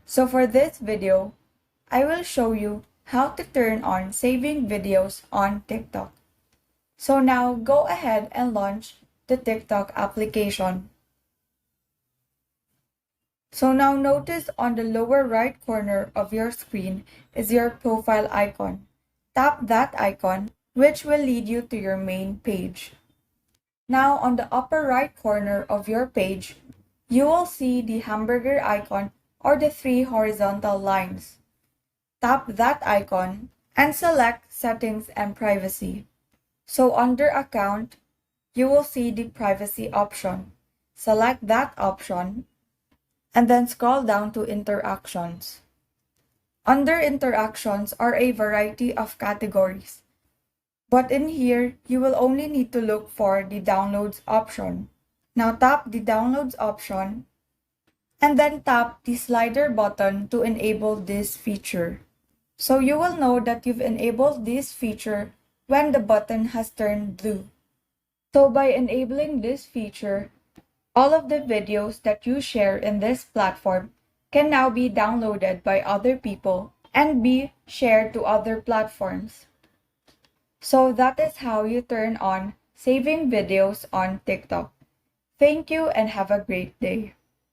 So for this video, I will show you how to turn on saving videos on TikTok. So now go ahead and launch the TikTok application. So now notice on the lower right corner of your screen is your profile icon. Tap that icon, which will lead you to your main page. Now on the upper right corner of your page, you will see the hamburger icon or the three horizontal lines. Tap that icon and select Settings and Privacy. So under Account, you will see the Privacy option. Select that option and then scroll down to Interactions. Under Interactions are a variety of categories. But in here, you will only need to look for the Downloads option. Now tap the Downloads option and then tap the slider button to enable this feature. So you will know that you've enabled this feature when the button has turned blue. So by enabling this feature, all of the videos that you share in this platform can now be downloaded by other people and be shared to other platforms. So that is how you turn on saving videos on TikTok. Thank you and have a great day.